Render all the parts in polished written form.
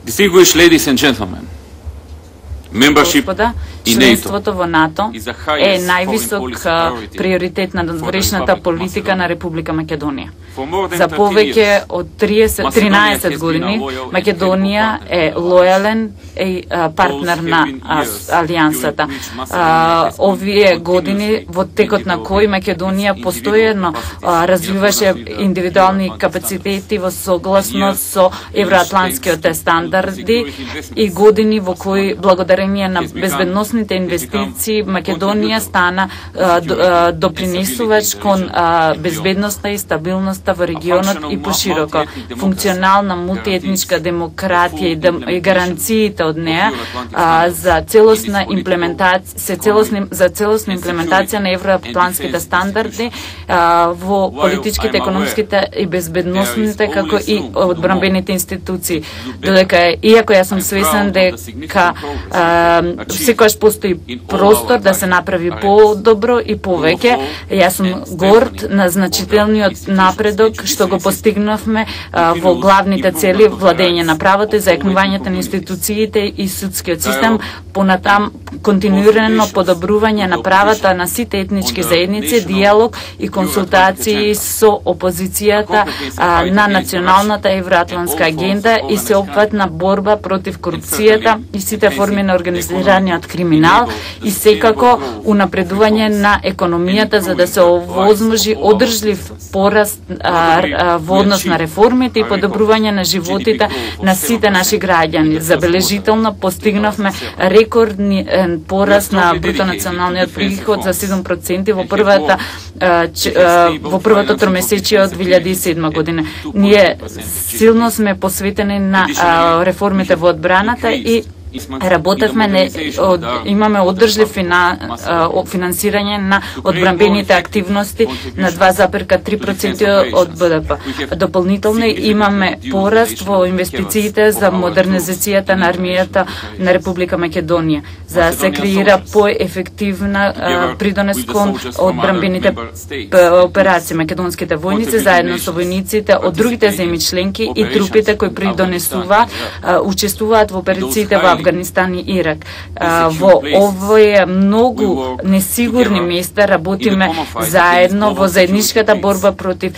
Distinguished ladies and gentlemen, Господа, членството во НАТО е највисок приоритет на надворешната политика на Република Македонија. За повеќе од 13 години Македонија е лојален партнер на Алијансата. Овие години во текот на кои Македонија постојано развиваше индивидуални капацитети во согласно со евроатлантските стандарди и години во кои благодарение на безбедносните инвестиции Македонија стана допринесувач кон безбедноста и стабилноста во регионот и пошироко. Функционална мултиетничка демократија и гаранциите од неа за целосна имплементација на евроатлантските стандарди во политичките, економските и безбедносните како и одбранбените институции. Додека иако јас сум свесен дека секогаш постои простор да се направи по-добро и повеќе. Јас сум горд на значителниот напредок што го постигнавме во главните цели владење на правото и зајакнувањето на институциите и судскиот систем, понатам континуирано подобрување на правата на сите етнички заедници, диалог и консултации со опозицијата на националната евроатлантска агенда и сеопфатна борба против корупцијата и сите форми на организираниот криминал и секако унапредување на економијата за да се овозможи одржлив пораст во однос на реформите и подобрување на животите на сите наши граѓани. Забележително постигнавме рекордни пораст на бруто националниот приход за 7% во првото тромесечие од 2007 година. Ние силно сме посветени на реформите во одбраната и работевме, имаме одржлив финансирање на одбранбените активности на 2,3% од БДП. Дополнително имаме пораст во инвестициите за модернизацијата на армијата на Република Македонија, за да се креира поефективна придонес кон одбранбените операции. Македонските војници заедно со војниците од другите земји членки и трупите кои учествуваат во операциите во Афганистан и Ирак. Во овие многу несигурни места работиме заедно во заедничката борба против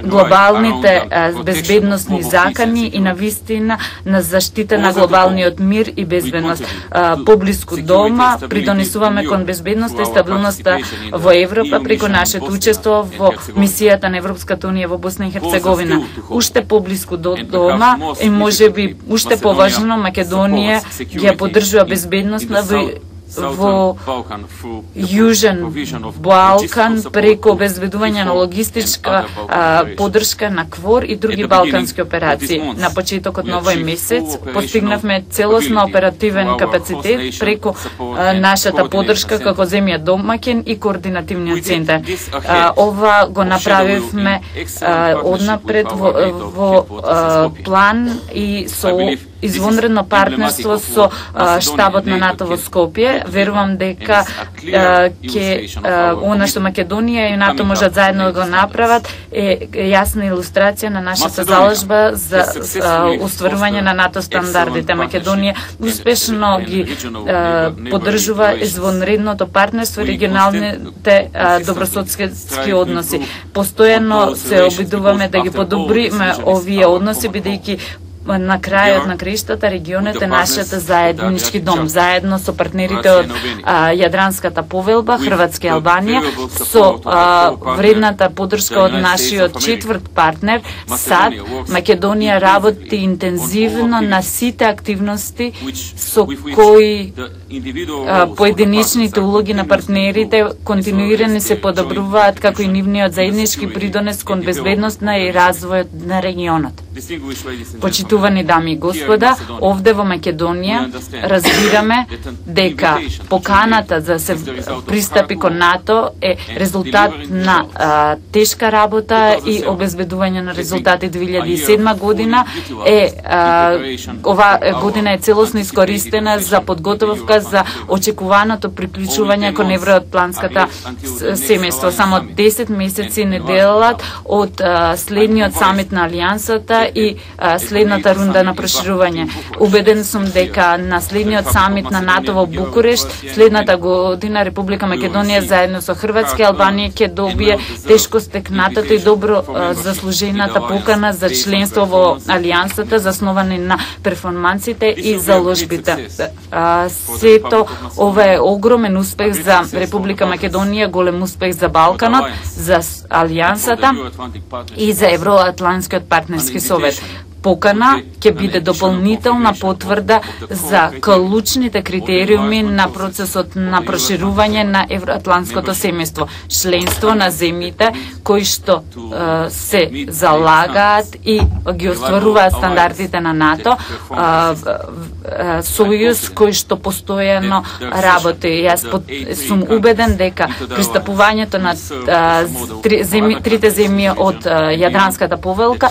глобалните безбедносни закани и навистина на заштита на глобалниот мир и безбедност. Поблиску дома придонесуваме кон безбедноста и стабилноста во Европа преку нашето учество во мисијата на Европската унија во Босна и Херцеговина. Уште поблиску до дома и можеби уште поважно Македонија ја поддржува безбедност во Јужен Балкан преку обезбедување на логистичка поддршка на КФОР и други балкански операции. На почетокот на овој месец постигнавме целосно оперативен капацитет преку нашата поддршка како земја домаќин и координативниот центар. Ова го направивме однапред во план и со извонредно партнерство со штабот на НАТО во Скопје. Верувам дека она што Македонија и НАТО можат заедно да го направат е јасна илустрација на нашата заложба за остварување на НАТО стандардите. Македонија успешно ги поддржува извонредното партнерство и регионалните добрососедски односи. Постојано се обидуваме да ги подобриме овие односи, бидејќи на крајот на краиштата регионот е нашата заеднички дом, заедно со партнерите од Јадранската повелба, Хрватска и Албанија, со вредната поддршка од нашиот четврт партнер САД. Македонија работи интензивно на сите активности со кои поединечните улоги на партнерите континуирано се подобруваат, како и нивниот заеднички придонес кон безбедноста и развојот на регионот. Почитувани дами и господа, овде во Македонија разбираме дека поканата за се пристапи кон НАТО е резултат на тешка работа и обезбедување на резултати. 2007 година ова година е целосно искористена за подготовка за очекуваното приклучување кон евроатлантската семејство. Само 10 месеци не делат од следниот самит на Алијансата и следната рунда на проширување. Убеден сум дека на следниот самит на НАТО во Букурешт следната година Република Македонија заедно со Хрватска и Албанија ќе добие тешко стекнатата и добро заслужената покана за членство во алијансата засновани на перформансите и заложбите. Сето ова е огромен успех за Република Македонија, голем успех за Балканот, за алијансата и за Евроатлантскиот партнерски совет. Покана ќе биде дополнителна потврда за клучните критериуми на процесот на проширување на евроатлантското семејство, членство на земјите кои што се залагаат и ги остваруваат стандардите на НАТО, сојуз кој што постојано работи. Јас сум убеден дека пристапувањето на трите земји од Јадранската повелка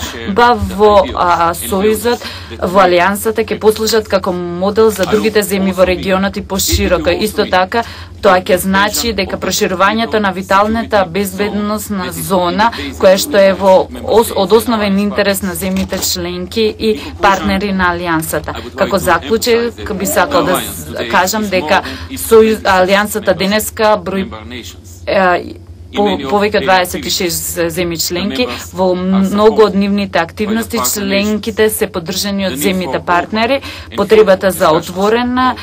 во Сојузот, во Алијансата ќе послужат како модел за другите земји во регионот и пошироко. Исто така, тоа ќе значи дека проширувањето на виталната безбедносна зона, која што е од основен интерес на земјите членки и партнери на Алијансата. Како заклучок би сакал да кажам дека Алијансата денеска брои повеќе 26 земји членки. Во многу од нивните активности членките се поддржани од земјите партнери. Потребата за отворена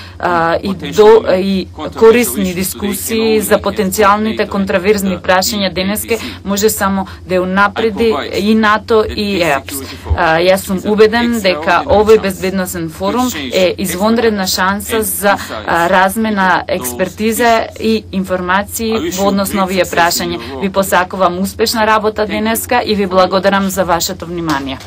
и корисни дискусии за потенцијалните контраверзни прашања денеска може само да унапреди и НАТО и ЕАПС. Јас сум убеден дека овој безбедносен форум е извонредна шанса за размена експертиза и информации во однос на овие прашања. Ви посакувам успешна работа денеска и ви благодарам за вашето внимание.